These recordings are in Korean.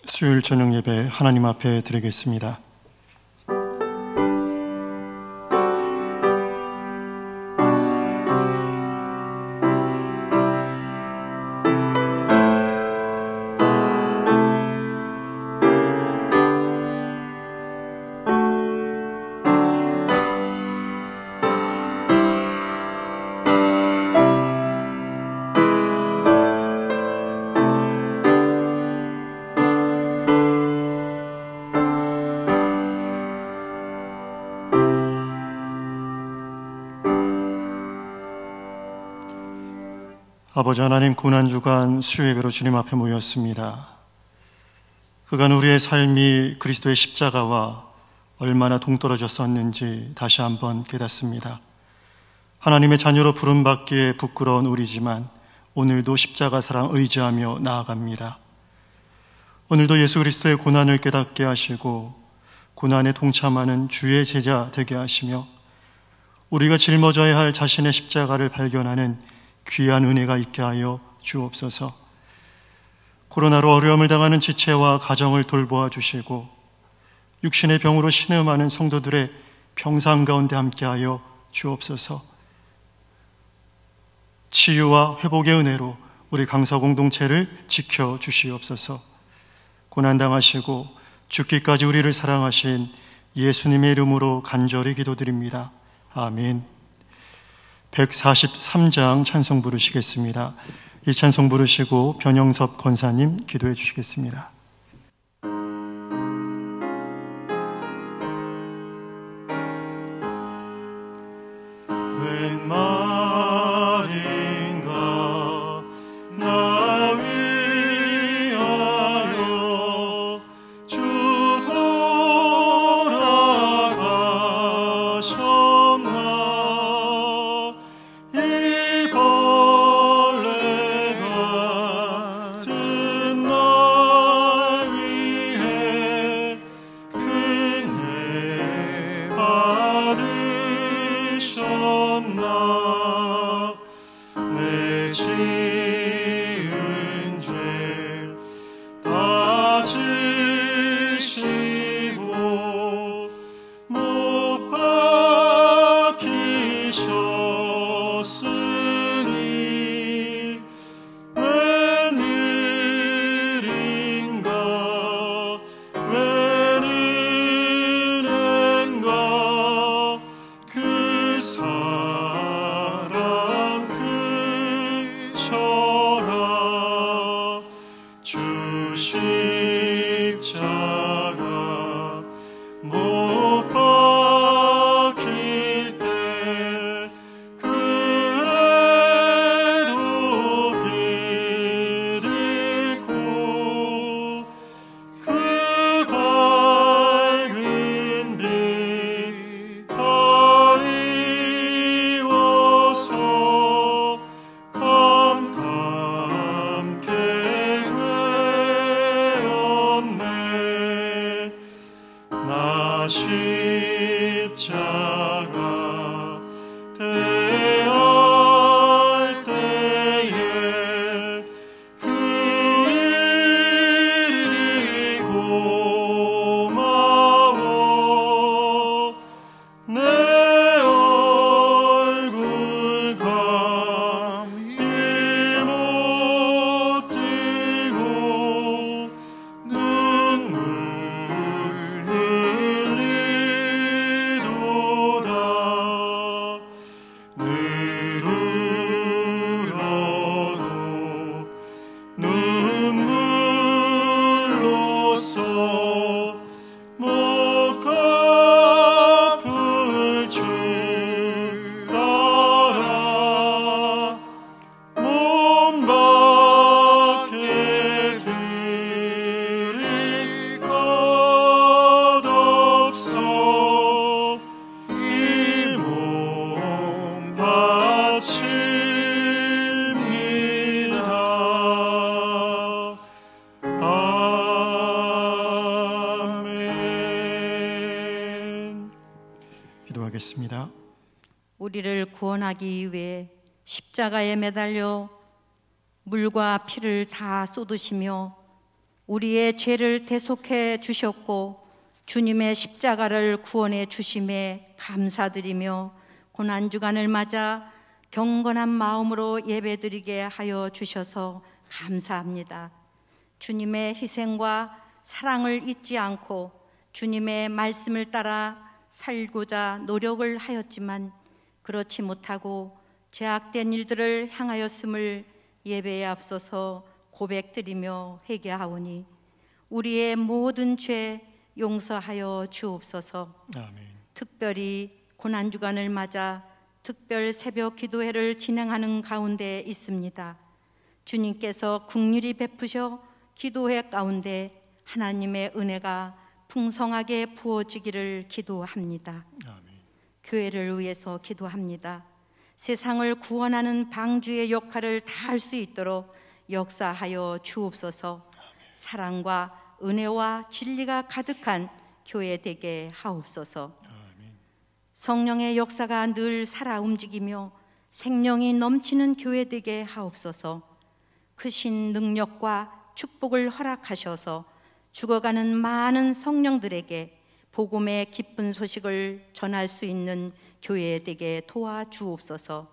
수요일 저녁 예배 하나님 앞에 드리겠습니다. 아버지 하나님, 고난주간 수요예배로 주님 앞에 모였습니다. 그간 우리의 삶이 그리스도의 십자가와 얼마나 동떨어졌었는지 다시 한번 깨닫습니다. 하나님의 자녀로 부름받기에 부끄러운 우리지만 오늘도 십자가 사랑 의지하며 나아갑니다. 오늘도 예수 그리스도의 고난을 깨닫게 하시고 고난에 동참하는 주의 제자 되게 하시며 우리가 짊어져야 할 자신의 십자가를 발견하는 귀한 은혜가 있게 하여 주옵소서. 코로나로 어려움을 당하는 지체와 가정을 돌보아 주시고 육신의 병으로 신음하는 성도들의 병상 가운데 함께하여 주옵소서. 치유와 회복의 은혜로 우리 강서 공동체를 지켜주시옵소서. 고난당하시고 죽기까지 우리를 사랑하신 예수님의 이름으로 간절히 기도드립니다. 아멘. 143장 찬송 부르시겠습니다. 이 찬송 부르시고 변영섭 권사님 기도해 주시겠습니다. 웬 말인가 나 위하여 주 돌아가셨나. 내 지은 죄 다 지시고 못 박히셨으니 웬일인가 웬 은혜인가 그 사랑 그쳐라. 주 십자가 못 박힐 때 그 애도 빛있고 그 밝은 빛 가리워서 캄캄케 되었네. 나 십자가 대할 때에 그 일이 고마워. 내 얼굴 감히 못 뜨고 눈물 흘리도다. 늘 울어도 눈물로써 못 갚을 줄 알아. 몸 밖에 드릴 것 없어. 이 몸 바칩니다. 아멘. 기도하겠습니다. 우리를 구원하기 위해 십자가에 매달려 물과 피를 다 쏟으시며 우리의 죄를 대속해 주셨고 주님의 십자가를 구원해 주심에 감사드리며 고난주간을 맞아 경건한 마음으로 예배드리게 하여 주셔서 감사합니다. 주님의 희생과 사랑을 잊지 않고 주님의 말씀을 따라 살고자 노력을 하였지만 그렇지 못하고 죄악된 일들을 향하였음을 예배에 앞서서 고백드리며 회개하오니 우리의 모든 죄 용서하여 주옵소서. 아멘. 특별히 고난주간을 맞아 특별 새벽 기도회를 진행하는 가운데 있습니다. 주님께서 긍휼히 베푸셔 기도회 가운데 하나님의 은혜가 풍성하게 부어지기를 기도합니다. 아멘. 교회를 위해서 기도합니다. 세상을 구원하는 방주의 역할을 다할 수 있도록 역사하여 주옵소서. 사랑과 은혜와 진리가 가득한 교회 되게 하옵소서. 성령의 역사가 늘 살아 움직이며 생명이 넘치는 교회 되게 하옵소서. 크신 능력과 축복을 허락하셔서 죽어가는 많은 성령들에게 복음의 기쁜 소식을 전할 수 있는 교회 되게 도와주옵소서.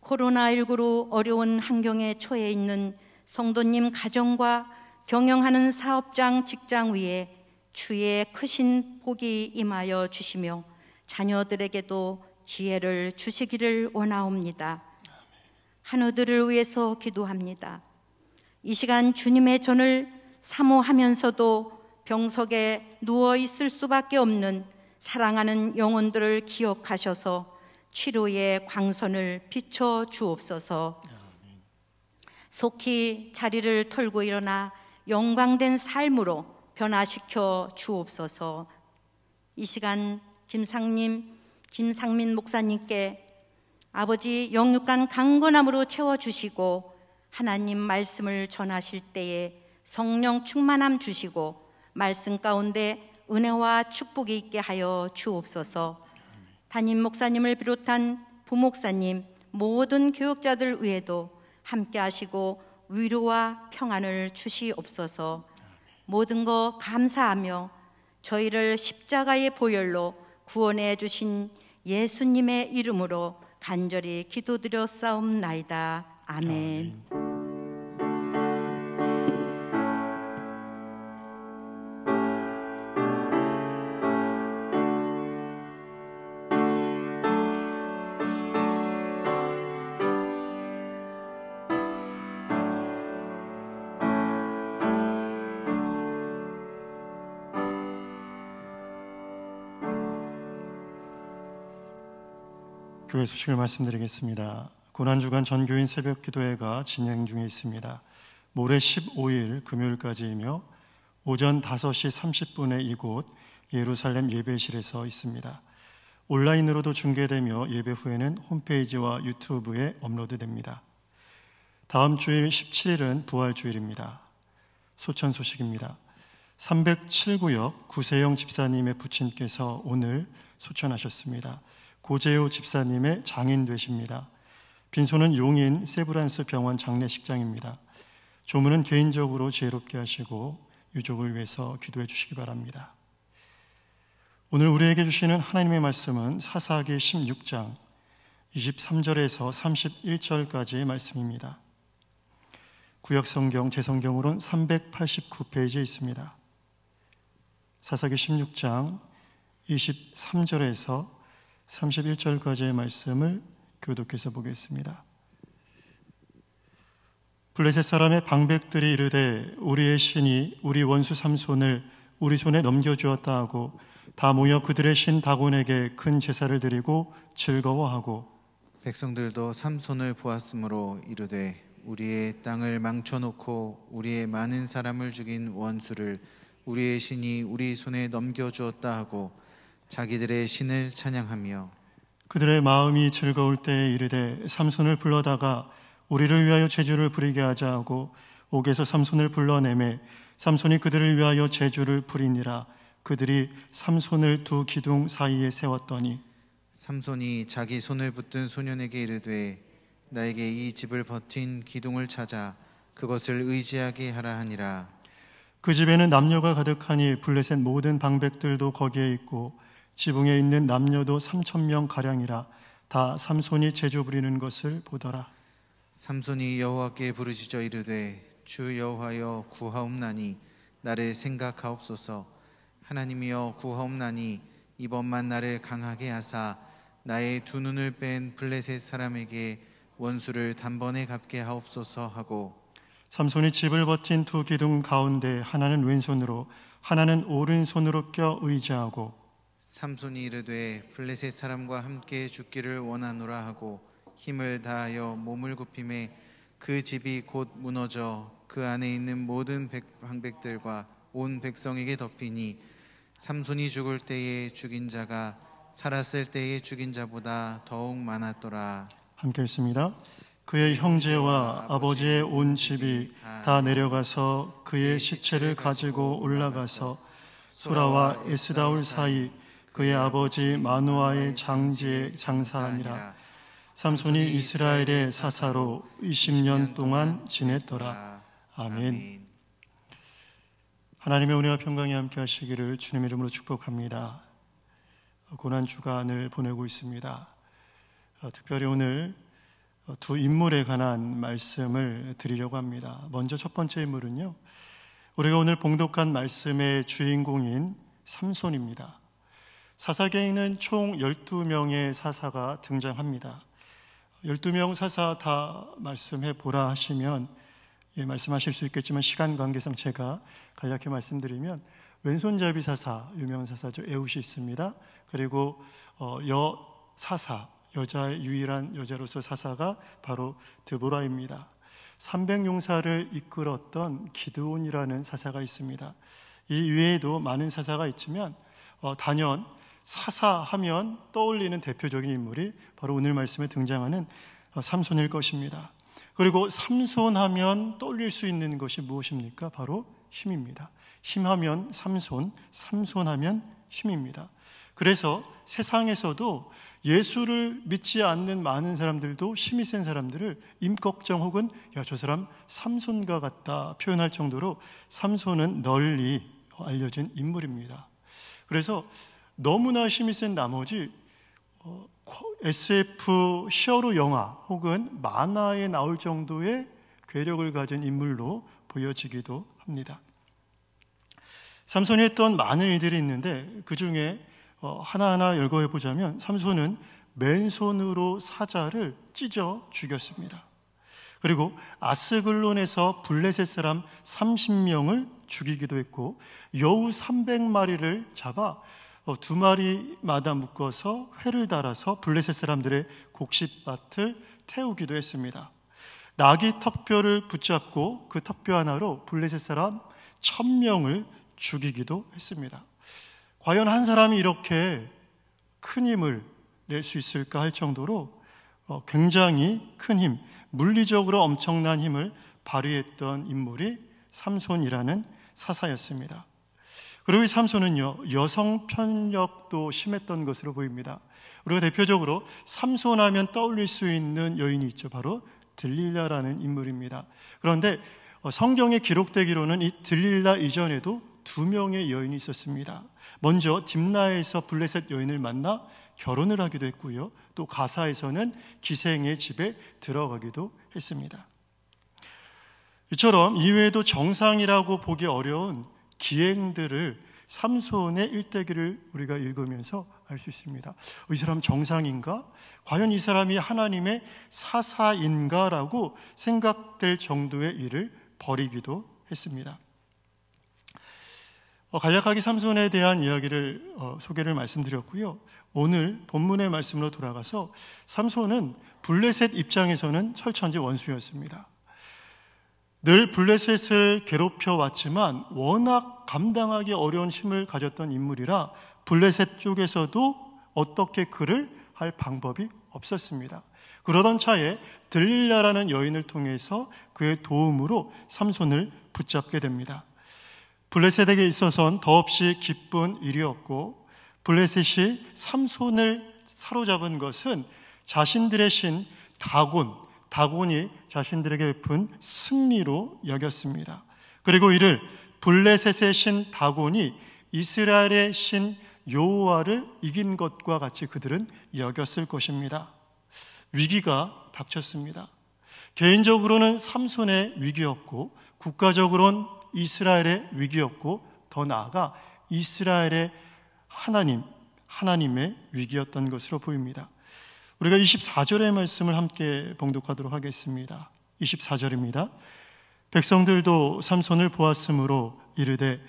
코로나19로 어려운 환경에 처해 있는 성도님 가정과 경영하는 사업장, 직장 위에 주의 크신 복이 임하여 주시며 자녀들에게도 지혜를 주시기를 원하옵니다. 한우들을 위해서 기도합니다. 이 시간 주님의 전을 사모하면서도 병석에 누워 있을 수밖에 없는 사랑하는 영혼들을 기억하셔서 치료의 광선을 비춰 주옵소서. 속히 자리를 털고 일어나 영광된 삶으로 변화시켜 주옵소서. 이 시간 김상민 목사님께 아버지 영육간 강건함으로 채워주시고 하나님 말씀을 전하실 때에 성령 충만함 주시고 말씀 가운데 은혜와 축복이 있게 하여 주옵소서. 담임 목사님을 비롯한 부목사님 모든 교육자들 위에도 함께 하시고 위로와 평안을 주시옵소서. 모든 것 감사하며 저희를 십자가의 보혈로 구원해 주신 예수님의 이름으로 간절히 기도드렸사옵나이다. 아멘. 교회 소식을 말씀드리겠습니다. 고난주간 전교인 새벽 기도회가 진행 중에 있습니다. 모레 15일 금요일까지이며 오전 5시 30분에 이곳 예루살렘 예배실에서 있습니다. 온라인으로도 중계되며 예배 후에는 홈페이지와 유튜브에 업로드됩니다. 다음 주일 17일은 부활주일입니다. 소천 소식입니다. 307구역 구세영 집사님의 부친께서 오늘 소천하셨습니다. 고재호 집사님의 장인 되십니다. 빈소는 용인 세브란스 병원 장례식장입니다. 조문은 개인적으로 지혜롭게 하시고 유족을 위해서 기도해 주시기 바랍니다. 오늘 우리에게 주시는 하나님의 말씀은 사사기 16장 23절에서 31절까지의 말씀입니다. 구역성경 제성경으로는 389페이지에 있습니다. 사사기 16장 23절에서 31절까지의 말씀을 교독해서 보겠습니다. 블레셋 사람의 방백들이 이르되 우리의 신이 우리 원수 삼손을 우리 손에 넘겨주었다 하고 다 모여 그들의 신 다곤에게 큰 제사를 드리고 즐거워하고 백성들도 삼손을 보았으므로 이르되 우리의 땅을 망쳐놓고 우리의 많은 사람을 죽인 원수를 우리의 신이 우리 손에 넘겨주었다 하고 자기들의 신을 찬양하며 그들의 마음이 즐거울 때에 이르되 삼손을 불러다가 우리를 위하여 제주를 부리게 하자 하고 옥에서 삼손을 불러내매 삼손이 그들을 위하여 제주를 부리니라. 그들이 삼손을 두 기둥 사이에 세웠더니 삼손이 자기 손을 붙든 소년에게 이르되 나에게 이 집을 버틴 기둥을 찾아 그것을 의지하게 하라 하니라. 그 집에는 남녀가 가득하니 블레셋 모든 방백들도 거기에 있고 지붕에 있는 남녀도 3,000명 가량이라. 다 삼손이 재주 부리는 것을 보더라. 삼손이 여호와께 부르짖어 이르되 주 여호와여 구하옵나니 나를 생각하옵소서. 하나님이여 구하옵나니 이번만 나를 강하게 하사 나의 두 눈을 뺀 블레셋 사람에게 원수를 단번에 갚게 하옵소서 하고, 삼손이 집을 버틴 두 기둥 가운데 하나는 왼손으로 하나는 오른손으로 껴 의지하고, 삼손이 이르되 블레셋 사람과 함께 죽기를 원하노라 하고 힘을 다하여 몸을 굽힘에 그 집이 곧 무너져 그 안에 있는 모든 방백들과 온 백성에게 덮이니 삼손이 죽을 때에 죽인 자가 살았을 때에 죽인 자보다 더욱 많았더라. 함께 읽습니다. 그의 형제와 아버지의 온 집이 다 내려가서 그의 시체를 가지고 올라가서 소라와 에스다올 사이 그의 아버지 마누아의 장지에 장사하니라. 삼손이 이스라엘의 사사로 20년 동안 지냈더라. 아멘. 하나님의 은혜와 평강이 함께 하시기를 주님의 이름으로 축복합니다. 고난 주간을 보내고 있습니다. 특별히 오늘 두 인물에 관한 말씀을 드리려고 합니다. 먼저 첫 번째 인물은요, 우리가 오늘 봉독한 말씀의 주인공인 삼손입니다. 사사기에는 총 12명의 사사가 등장합니다. 12명 사사 다 말씀해 보라 하시면 말씀하실 수 있겠지만 시간 관계상 제가 간략히 말씀드리면, 왼손잡이 사사, 유명한 사사죠. 에웃이 있습니다. 그리고 여사사, 여자의 유일한 여자로서 사사가 바로 드보라입니다. 300용사를 이끌었던 기드온이라는 사사가 있습니다. 이 외에도 많은 사사가 있지만 단연 사사하면 떠올리는 대표적인 인물이 바로 오늘 말씀에 등장하는 삼손일 것입니다. 그리고 삼손하면 떠올릴 수 있는 것이 무엇입니까? 바로 힘입니다. 힘하면 삼손, 삼손하면 힘입니다. 그래서 세상에서도 예수를 믿지 않는 많은 사람들도 힘이 센 사람들을 임꺽정 혹은 야, 저 사람 삼손과 같다 표현할 정도로 삼손은 널리 알려진 인물입니다. 그래서 너무나 힘이 센 나머지 SF 히어로 영화 혹은 만화에 나올 정도의 괴력을 가진 인물로 보여지기도 합니다. 삼손이 했던 많은 일들이 있는데 그 중에 하나하나 열거해 보자면, 삼손은 맨손으로 사자를 찢어 죽였습니다. 그리고 아스글론에서 블레셋 사람 30명을 죽이기도 했고, 여우 300마리를 잡아 두 마리마다 묶어서 회를 달아서 블레셋 사람들의 곡식밭을 태우기도 했습니다. 나귀 턱뼈를 붙잡고 그 턱뼈 하나로 블레셋 사람 1000명을 죽이기도 했습니다. 과연 한 사람이 이렇게 큰 힘을 낼 수 있을까 할 정도로 굉장히 큰 힘, 물리적으로 엄청난 힘을 발휘했던 인물이 삼손이라는 사사였습니다. 그리고 이 삼손은요, 여성 편력도 심했던 것으로 보입니다. 우리가 대표적으로 삼손하면 떠올릴 수 있는 여인이 있죠. 바로 들릴라라는 인물입니다. 그런데 성경에 기록되기로는 이 들릴라 이전에도 2명의 여인이 있었습니다. 먼저 딥나에서 블레셋 여인을 만나 결혼을 하기도 했고요, 또 가사에서는 기생의 집에 들어가기도 했습니다. 이처럼 이외에도 정상이라고 보기 어려운 기행들을 삼손의 일대기를 우리가 읽으면서 알 수 있습니다. 이 사람 정상인가? 과연 이 사람이 하나님의 사사인가라고 생각될 정도의 일을 벌이기도 했습니다. 간략하게 삼손에 대한 이야기를 소개를 말씀드렸고요. 오늘 본문의 말씀으로 돌아가서 삼손은 블레셋 입장에서는 철천지 원수였습니다. 늘 블레셋을 괴롭혀 왔지만 워낙 감당하기 어려운 힘을 가졌던 인물이라 블레셋 쪽에서도 어떻게 그를 할 방법이 없었습니다. 그러던 차에 들릴라라는 여인을 통해서 그의 도움으로 삼손을 붙잡게 됩니다. 블레셋에게 있어서는 더없이 기쁜 일이었고, 블레셋이 삼손을 사로잡은 것은 자신들의 신 다곤이 자신들에게 베푼 승리로 여겼습니다. 그리고 이를 블레셋의 신 다곤이 이스라엘의 신 여호와를 이긴 것과 같이 그들은 여겼을 것입니다. 위기가 닥쳤습니다. 개인적으로는 삼손의 위기였고, 국가적으로는 이스라엘의 위기였고, 더 나아가 이스라엘의 하나님의 위기였던 것으로 보입니다. 우리가 24절의 말씀을 함께 봉독하도록 하겠습니다. 24절입니다. 백성들도 삼손을 보았으므로 이르되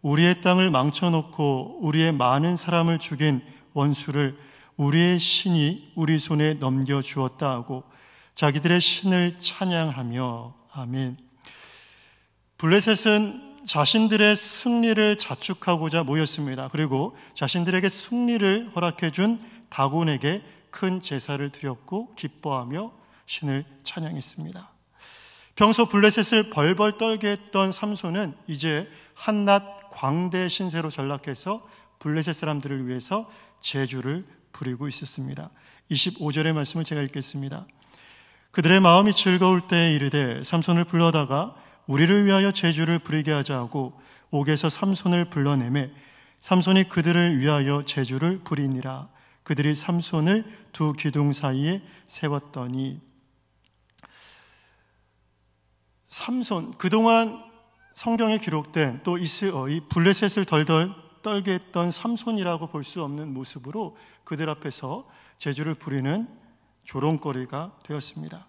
우리의 땅을 망쳐놓고 우리의 많은 사람을 죽인 원수를 우리의 신이 우리 손에 넘겨주었다 하고 자기들의 신을 찬양하며. 아멘. 블레셋은 자신들의 승리를 자축하고자 모였습니다. 그리고 자신들에게 승리를 허락해준 다곤에게 큰 제사를 드렸고 기뻐하며 신을 찬양했습니다. 평소 블레셋을 벌벌 떨게 했던 삼손은 이제 한낱 광대 신세로 전락해서 블레셋 사람들을 위해서 제주를 부리고 있었습니다. 25절의 말씀을 제가 읽겠습니다. 그들의 마음이 즐거울 때에 이르되 삼손을 불러다가 우리를 위하여 제주를 부리게 하자 하고 옥에서 삼손을 불러내매 삼손이 그들을 위하여 제주를 부리니라. 그들이 삼손을 두 기둥 사이에 세웠더니. 삼손, 그동안 성경에 기록된 또 이 블레셋을 덜덜 떨게 했던 삼손이라고 볼 수 없는 모습으로 그들 앞에서 제주를 부리는 조롱거리가 되었습니다.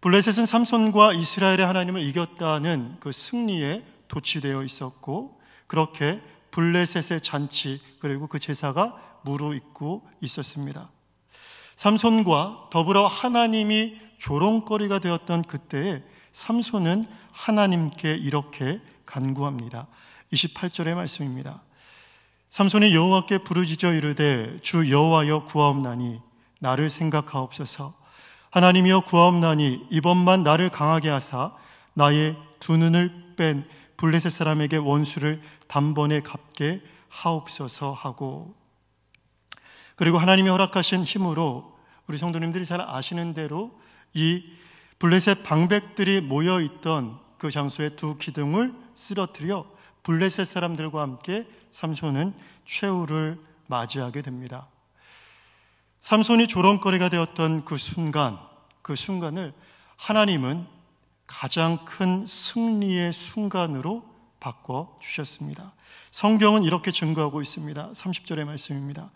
블레셋은 삼손과 이스라엘의 하나님을 이겼다는 그 승리에 도취되어 있었고, 그렇게 블레셋의 잔치 그리고 그 제사가 무르익고 있었습니다. 삼손과 더불어 하나님이 조롱거리가 되었던 그때에 삼손은 하나님께 이렇게 간구합니다. 28절의 말씀입니다. 삼손이 여호와께 부르짖어 이르되 주 여호와여 구하옵나니 나를 생각하옵소서. 하나님이여 구하옵나니 이번만 나를 강하게 하사 나의 두 눈을 뺀 블레셋 사람에게 원수를 단번에 갚게 하옵소서 하고, 그리고 하나님이 허락하신 힘으로 우리 성도님들이 잘 아시는 대로 이 블레셋 방백들이 모여있던 그 장소에 두 기둥을 쓰러뜨려 블레셋 사람들과 함께 삼손은 최후를 맞이하게 됩니다. 삼손이 조롱거리가 되었던 그 순간을 하나님은 가장 큰 승리의 순간으로 바꿔주셨습니다. 성경은 이렇게 증거하고 있습니다. 30절의 말씀입니다.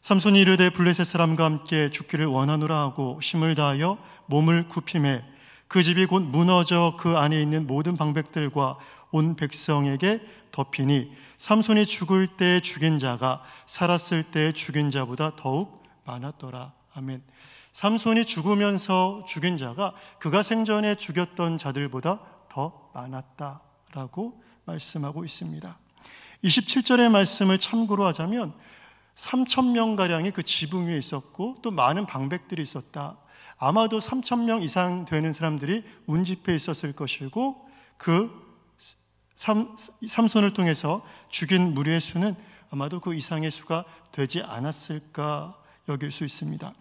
삼손이 이르되 블레셋 사람과 함께 죽기를 원하노라 하고 힘을 다하여 몸을 굽히매 그 집이 곧 무너져 그 안에 있는 모든 방백들과 온 백성에게 덮이니 삼손이 죽을 때 죽인 자가 살았을 때 죽인 자보다 더욱 많았더라. 아멘. 삼손이 죽으면서 죽인 자가 그가 생전에 죽였던 자들보다 더 많았다라고 말씀하고 있습니다. 27절의 말씀을 참고로 하자면 3,000명가량이 그 지붕 위에 있었고 또 많은 방백들이 있었다. 아마도 3,000명 이상 되는 사람들이 운집해 있었을 것이고 그 삼손을 통해서 죽인 무리의 수는 아마도 그 이상의 수가 되지 않았을까 여길 수 있습니다.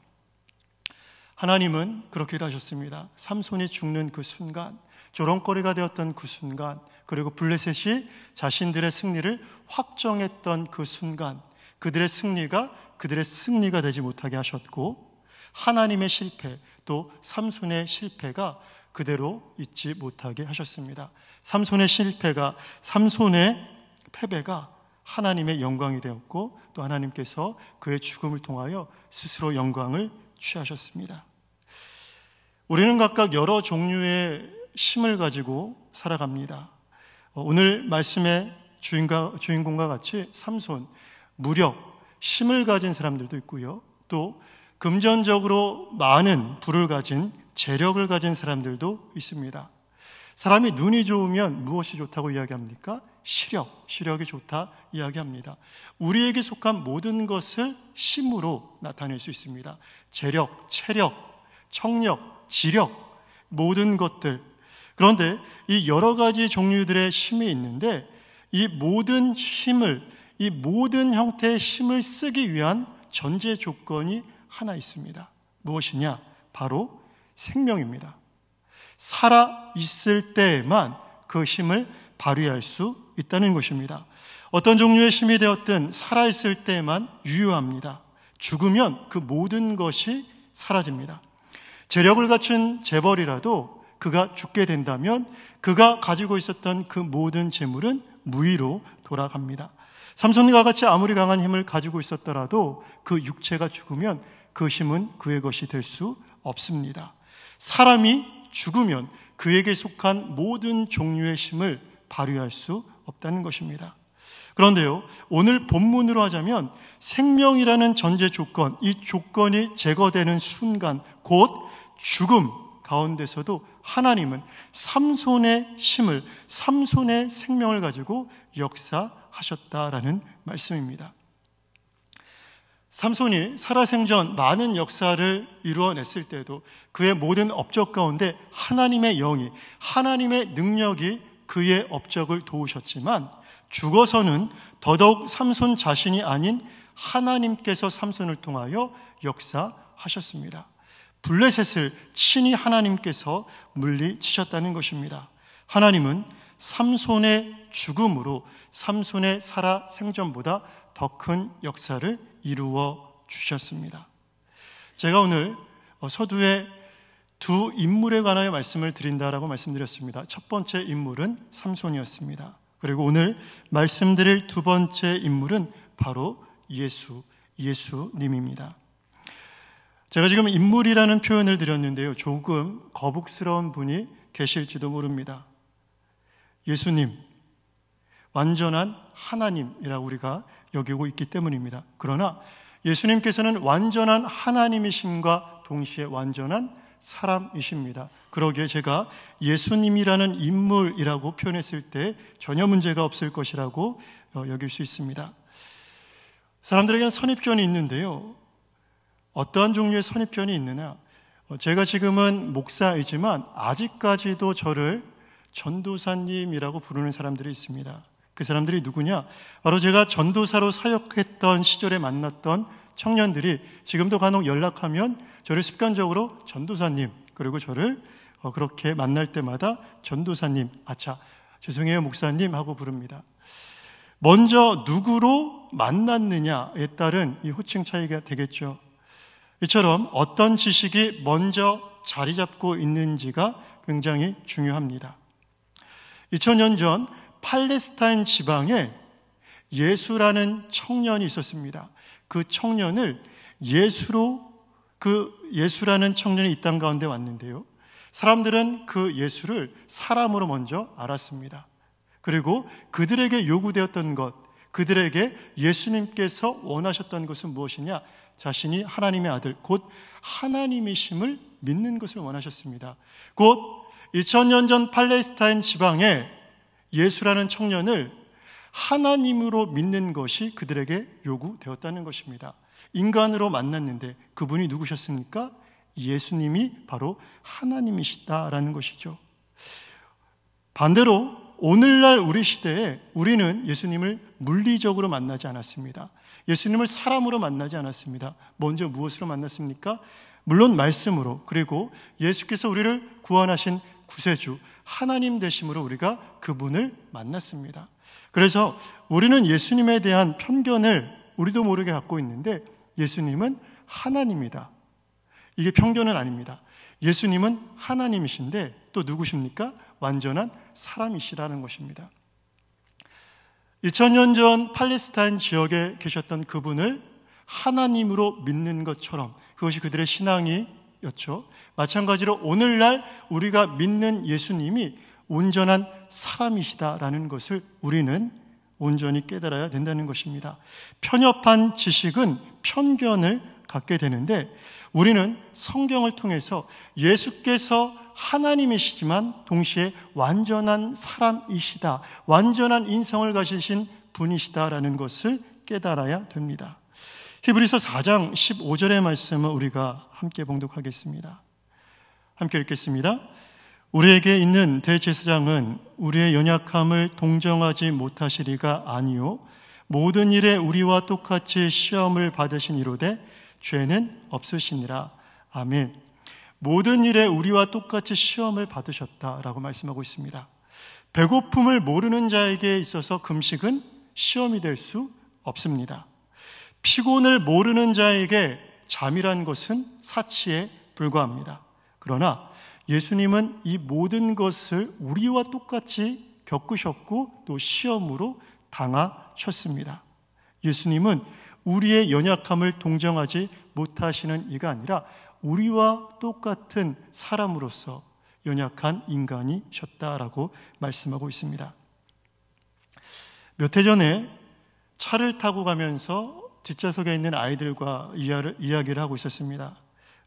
하나님은 그렇게 하셨습니다. 삼손이 죽는 그 순간, 조롱거리가 되었던 그 순간, 그리고 블레셋이 자신들의 승리를 확정했던 그 순간, 그들의 승리가 되지 못하게 하셨고, 하나님의 실패, 또 삼손의 실패가 그대로 있지 못하게 하셨습니다. 삼손의 패배가 하나님의 영광이 되었고, 또 하나님께서 그의 죽음을 통하여 스스로 영광을 취하셨습니다. 우리는 각각 여러 종류의 힘을 가지고 살아갑니다. 오늘 말씀의 주인공과 같이 삼손, 무력, 힘을 가진 사람들도 있고요. 또 금전적으로 많은 부를 가진, 재력을 가진 사람들도 있습니다. 사람이 눈이 좋으면 무엇이 좋다고 이야기합니까? 시력이 좋다 이야기합니다. 우리에게 속한 모든 것을 힘으로 나타낼 수 있습니다. 재력, 체력, 청력, 지력, 모든 것들. 그런데 이 여러 가지 종류들의 힘이 있는데 이 모든 형태의 힘을 쓰기 위한 전제 조건이 하나 있습니다. 무엇이냐? 바로 생명입니다. 살아 있을 때에만 그 힘을 발휘할 수 있다는 것입니다. 어떤 종류의 힘이 되었든 살아있을 때에만 유효합니다. 죽으면 그 모든 것이 사라집니다. 재력을 갖춘 재벌이라도 그가 죽게 된다면 그가 가지고 있었던 그 모든 재물은 무의로 돌아갑니다. 삼손과 같이 아무리 강한 힘을 가지고 있었더라도 그 육체가 죽으면 그 힘은 그의 것이 될 수 없습니다. 사람이 죽으면 그에게 속한 모든 종류의 힘을 발휘할 수 없다는 것입니다. 그런데요, 오늘 본문으로 하자면 생명이라는 전제 조건, 이 조건이 제거되는 순간, 곧 죽음 가운데서도 하나님은 삼손의 힘을, 삼손의 생명을 가지고 역사하셨다라는 말씀입니다. 삼손이 살아생전 많은 역사를 이루어냈을 때도 그의 모든 업적 가운데 하나님의 영이, 하나님의 능력이 그의 업적을 도우셨지만 죽어서는 더더욱 삼손 자신이 아닌 하나님께서 삼손을 통하여 역사하셨습니다. 블레셋을 친히 하나님께서 물리치셨다는 것입니다. 하나님은 삼손의 죽음으로 삼손의 살아생전보다 더 큰 역사를 이루어 주셨습니다. 제가 오늘 서두에 두 인물에 관하여 말씀을 드린다라고 말씀드렸습니다. 첫 번째 인물은 삼손이었습니다. 그리고 오늘 말씀드릴 두 번째 인물은 바로 예수님입니다. 제가 지금 인물이라는 표현을 드렸는데요, 조금 거북스러운 분이 계실지도 모릅니다. 예수님, 완전한 하나님이라고 우리가 여기고 있기 때문입니다. 그러나 예수님께서는 완전한 하나님이심과 동시에 완전한 사람이십니다. 그러기에 제가 예수님이라는 인물이라고 표현했을 때 전혀 문제가 없을 것이라고 여길 수 있습니다. 사람들에게는 선입견이 있는데요, 어떠한 종류의 선입견이 있느냐, 제가 지금은 목사이지만 아직까지도 저를 전도사님이라고 부르는 사람들이 있습니다. 그 사람들이 누구냐? 바로 제가 전도사로 사역했던 시절에 만났던 청년들이 지금도 간혹 연락하면 저를 습관적으로 전도사님, 그리고 저를 그렇게 만날 때마다 전도사님, 죄송해요 목사님 하고 부릅니다. 먼저 누구로 만났느냐에 따른 이 호칭 차이가 되겠죠. 이처럼 어떤 지식이 먼저 자리 잡고 있는지가 굉장히 중요합니다. 2000년 전 팔레스타인 지방에 예수라는 청년이 있었습니다. 그 청년을 예수라는 청년이 이 땅 가운데 왔는데요, 사람들은 그 예수를 사람으로 먼저 알았습니다. 그리고 그들에게 요구되었던 것, 그들에게 예수님께서 원하셨던 것은 무엇이냐? 자신이 하나님의 아들, 곧 하나님이심을 믿는 것을 원하셨습니다. 곧 2000년 전 팔레스타인 지방에 예수라는 청년을 하나님으로 믿는 것이 그들에게 요구되었다는 것입니다. 인간으로 만났는데 그분이 누구셨습니까? 예수님이 바로 하나님이시다라는 것이죠. 반대로 오늘날 우리 시대에 우리는 예수님을 물리적으로 만나지 않았습니다. 예수님을 사람으로 만나지 않았습니다. 먼저 무엇으로 만났습니까? 물론 말씀으로, 그리고 예수께서 우리를 구원하신 구세주 하나님 되심으로 우리가 그분을 만났습니다. 그래서 우리는 예수님에 대한 편견을 우리도 모르게 갖고 있는데 예수님은 하나님이다, 이게 편견은 아닙니다. 예수님은 하나님이신데 또 누구십니까? 완전한 사람이시라는 것입니다. 2000년 전 팔레스타인 지역에 계셨던 그분을 하나님으로 믿는 것처럼 그것이 그들의 신앙이었죠. 마찬가지로 오늘날 우리가 믿는 예수님이 온전한 사람이시다라는 것을 우리는 온전히 깨달아야 된다는 것입니다. 편협한 지식은 편견을 갖게 되는데 우리는 성경을 통해서 예수께서 하나님이시지만 동시에 완전한 사람이시다, 완전한 인성을 가지신 분이시다라는 것을 깨달아야 됩니다. 히브리서 4장 15절의 말씀을 우리가 함께 봉독하겠습니다. 함께 읽겠습니다. 우리에게 있는 대제사장은 우리의 연약함을 동정하지 못하시리가 아니요 모든 일에 우리와 똑같이 시험을 받으신 이로되 죄는 없으시니라. 아멘. 모든 일에 우리와 똑같이 시험을 받으셨다라고 말씀하고 있습니다. 배고픔을 모르는 자에게 있어서 금식은 시험이 될 수 없습니다. 피곤을 모르는 자에게 잠이란 것은 사치에 불과합니다. 그러나 예수님은 이 모든 것을 우리와 똑같이 겪으셨고 또 시험으로 당하셨습니다. 예수님은 우리의 연약함을 동정하지 못하시는 이가 아니라 우리와 똑같은 사람으로서 연약한 인간이셨다라고 말씀하고 있습니다. 몇 해 전에 차를 타고 가면서 뒷좌석에 있는 아이들과 이야기를 하고 있었습니다.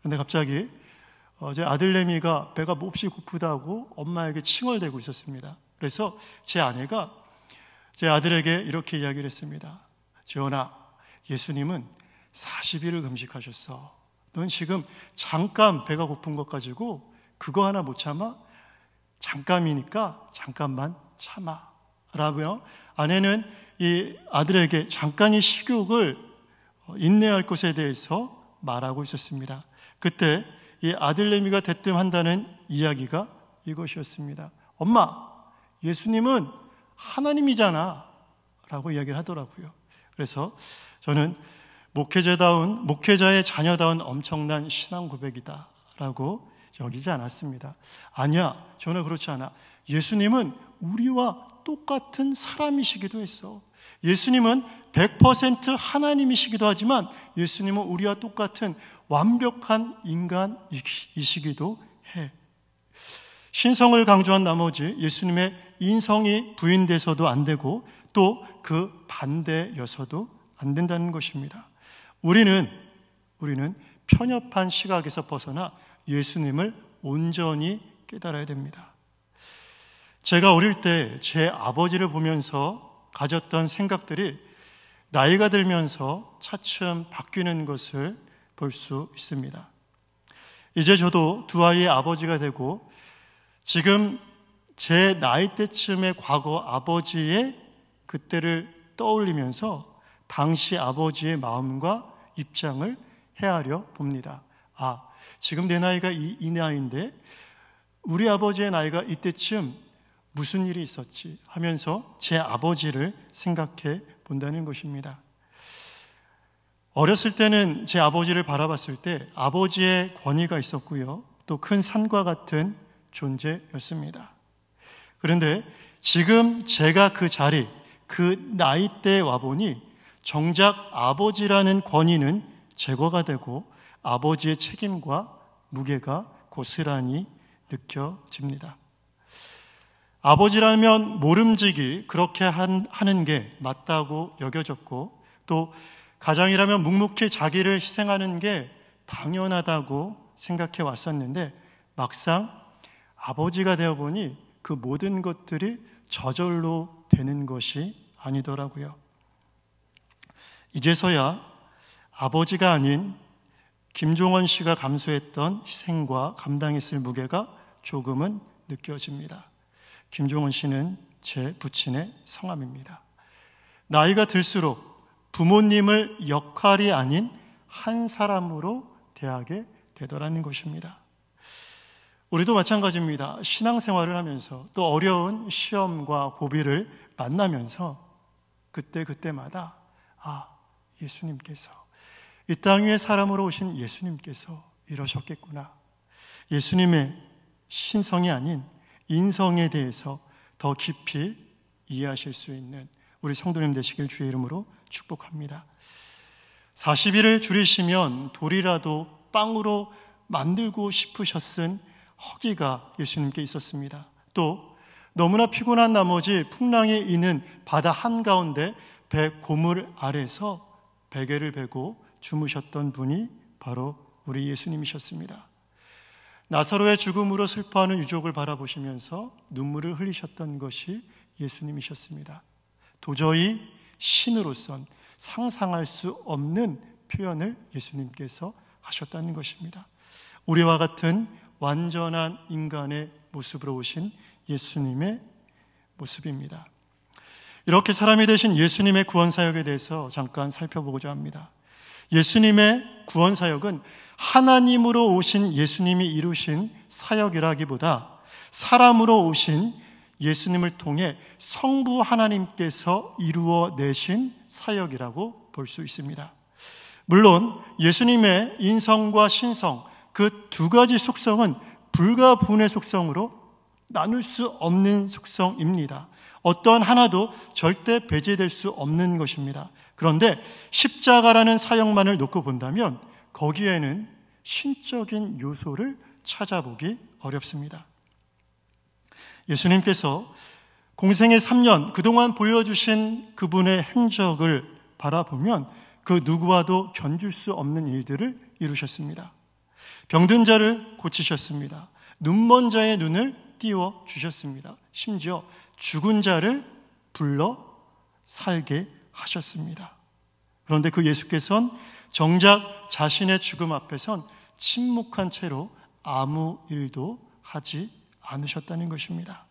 그런데 갑자기 제 아들내미가 배가 몹시 고프다고 엄마에게 칭얼대고 있었습니다. 그래서 제 아내가 제 아들에게 이렇게 이야기를 했습니다. 지원아, 예수님은 40일을 금식하셨어. 넌 지금 잠깐 배가 고픈 것 가지고 그거 하나 못 참아? 잠깐이니까 잠깐만 참아 라고요. 아내는 이 아들에게 잠깐의 식욕을 인내할 것에 대해서 말하고 있었습니다. 그때 이 아들내미가 대뜸한다는 이야기가 이것이었습니다. 엄마, 예수님은 하나님이잖아 라고 이야기를 하더라고요. 그래서 저는 목회자의 자녀다운 엄청난 신앙 고백이다 라고 여기지 않았습니다. 아니야, 저는 그렇지 않아. 예수님은 우리와 똑같은 사람이시기도 했어. 예수님은 100% 하나님이시기도 하지만 예수님은 우리와 똑같은 완벽한 인간이시기도 해. 신성을 강조한 나머지 예수님의 인성이 부인돼서도 안 되고 또 그 반대여서도 안 된다는 것입니다. 우리는 편협한 시각에서 벗어나 예수님을 온전히 깨달아야 됩니다. 제가 어릴 때 제 아버지를 보면서 가졌던 생각들이 나이가 들면서 차츰 바뀌는 것을 볼 수 있습니다. 이제 저도 두 아이의 아버지가 되고 지금 제 나이 때쯤의 과거 아버지의 그때를 떠올리면서 당시 아버지의 마음과 입장을 헤아려 봅니다. 아, 지금 내 나이가 이 나이인데 우리 아버지의 나이가 이때쯤 무슨 일이 있었지 하면서 제 아버지를 생각해 본다는 것입니다. 어렸을 때는 제 아버지를 바라봤을 때 아버지의 권위가 있었고요. 또 큰 산과 같은 존재였습니다. 그런데 지금 제가 그 자리, 그 나이대에 와보니 정작 아버지라는 권위는 제거가 되고 아버지의 책임과 무게가 고스란히 느껴집니다. 아버지라면 모름지기 그렇게 하는 게 맞다고 여겨졌고 또 가장이라면 묵묵히 자기를 희생하는 게 당연하다고 생각해 왔었는데 막상 아버지가 되어보니 그 모든 것들이 저절로 되는 것이 아니더라고요. 이제서야 아버지가 아닌 김종원 씨가 감수했던 희생과 감당했을 무게가 조금은 느껴집니다. 김종원 씨는 제 부친의 성함입니다. 나이가 들수록 부모님을 역할이 아닌 한 사람으로 대하게 되더라는 것입니다. 우리도 마찬가지입니다. 신앙생활을 하면서 또 어려운 시험과 고비를 만나면서 그때마다 예수님께서 이 땅 위에 사람으로 오신 예수님께서 이러셨겠구나. 예수님의 신성이 아닌 인성에 대해서 더 깊이 이해하실 수 있는 우리 성도님 되시길 주의 이름으로 축복합니다. 40일을 줄이시면 돌이라도 빵으로 만들고 싶으셨은 허기가 예수님께 있었습니다. 또 너무나 피곤한 나머지 풍랑이 있는 바다 한가운데 배 고물 아래서 베개를 베고 주무셨던 분이 바로 우리 예수님이셨습니다. 나사로의 죽음으로 슬퍼하는 유족을 바라보시면서 눈물을 흘리셨던 것이 예수님이셨습니다. 도저히 신으로선 상상할 수 없는 표현을 예수님께서 하셨다는 것입니다. 우리와 같은 완전한 인간의 모습으로 오신 예수님의 모습입니다. 이렇게 사람이 되신 예수님의 구원사역에 대해서 잠깐 살펴보고자 합니다. 예수님의 구원사역은 하나님으로 오신 예수님이 이루신 사역이라기보다 사람으로 오신 예수님을 통해 성부 하나님께서 이루어내신 사역이라고 볼 수 있습니다. 물론 예수님의 인성과 신성, 그 두 가지 속성은 불가분의 속성으로 나눌 수 없는 속성입니다. 어떠한 하나도 절대 배제될 수 없는 것입니다. 그런데 십자가라는 사역만을 놓고 본다면 거기에는 신적인 요소를 찾아보기 어렵습니다. 예수님께서 공생의 3년 그동안 보여주신 그분의 행적을 바라보면 그 누구와도 견줄 수 없는 일들을 이루셨습니다. 병든 자를 고치셨습니다. 눈먼 자의 눈을 띄워 주셨습니다. 심지어 죽은 자를 불러 살게 하셨습니다. 그런데 그 예수께서는 정작 자신의 죽음 앞에선 침묵한 채로 아무 일도 하지 않으셨다는 것입니다.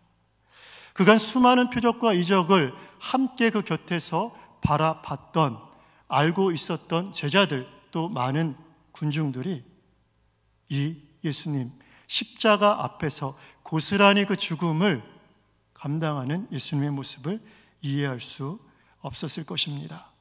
그간 수많은 표적과 이적을 함께 그 곁에서 바라봤던, 알고 있었던 제자들, 또 많은 군중들이 이 예수님 십자가 앞에서 고스란히 그 죽음을 감당하는 예수님의 모습을 이해할 수 없었을 것입니다.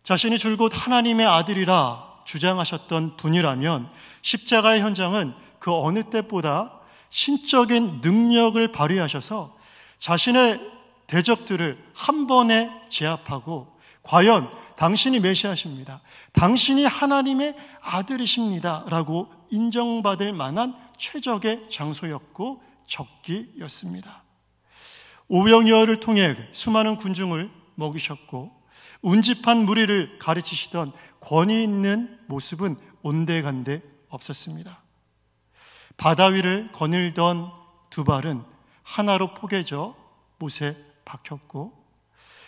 자신이 줄곧 하나님의 아들이라 주장하셨던 분이라면 십자가의 현장은 그 어느 때보다 신적인 능력을 발휘하셔서 자신의 대적들을 한 번에 제압하고, 과연 당신이 메시아십니다, 당신이 하나님의 아들이십니다 라고 인정받을 만한 최적의 장소였고 적기였습니다. 오병이어를 통해 수많은 군중을 먹이셨고 운집한 무리를 가르치시던 권위 있는 모습은 온데간데 없었습니다. 바다 위를 거닐던 두 발은 하나로 포개져 못에 박혔고,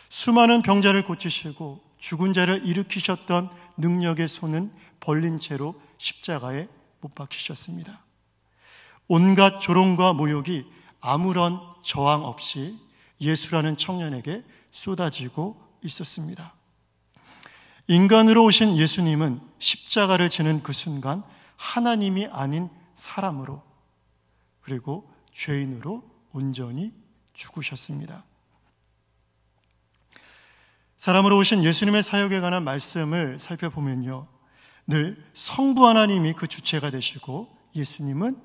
수많은 병자를 고치시고 죽은 자를 일으키셨던 능력의 손은 벌린 채로 십자가에 못 박히셨습니다. 온갖 조롱과 모욕이 아무런 저항 없이 예수라는 청년에게 쏟아지고 있었습니다. 인간으로 오신 예수님은 십자가를 지는 그 순간 하나님이 아닌 사람으로, 그리고 죄인으로 온전히 죽으셨습니다. 사람으로 오신 예수님의 사역에 관한 말씀을 살펴보면요, 늘 성부 하나님이 그 주체가 되시고 예수님은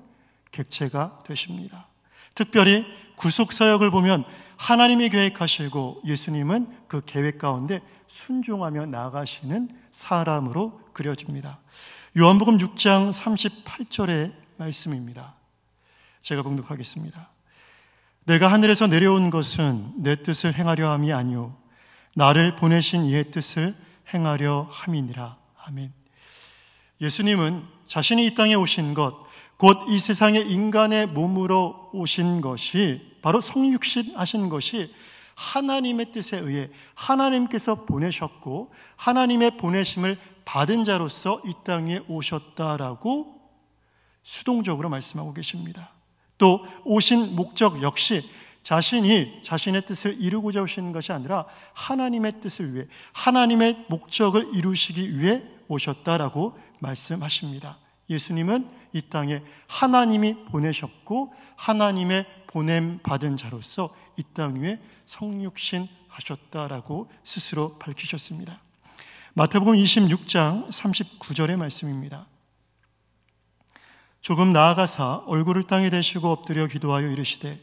객체가 되십니다. 특별히 구속사역을 보면 하나님이 계획하시고 예수님은 그 계획 가운데 순종하며 나아가시는 사람으로 그려집니다. 요한복음 6장 38절의 말씀입니다. 제가 봉독하겠습니다. 내가 하늘에서 내려온 것은 내 뜻을 행하려 함이 아니오 나를 보내신 이의 뜻을 행하려 함이니라. 아멘. 예수님은 자신이 이 땅에 오신 것, 곧 이 세상에 인간의 몸으로 오신 것이, 바로 성육신 하신 것이 하나님의 뜻에 의해 하나님께서 보내셨고 하나님의 보내심을 받은 자로서 이 땅에 오셨다라고 수동적으로 말씀하고 계십니다. 또 오신 목적 역시 자신이 자신의 뜻을 이루고자 오신 것이 아니라 하나님의 뜻을 위해, 하나님의 목적을 이루시기 위해 오셨다라고 말씀하십니다. 예수님은 이 땅에 하나님이 보내셨고 하나님의 보냄 받은 자로서 이 땅 위에 성육신 하셨다라고 스스로 밝히셨습니다. 마태복음 26장 39절의 말씀입니다. 조금 나아가사 얼굴을 땅에 대시고 엎드려 기도하여 이르시되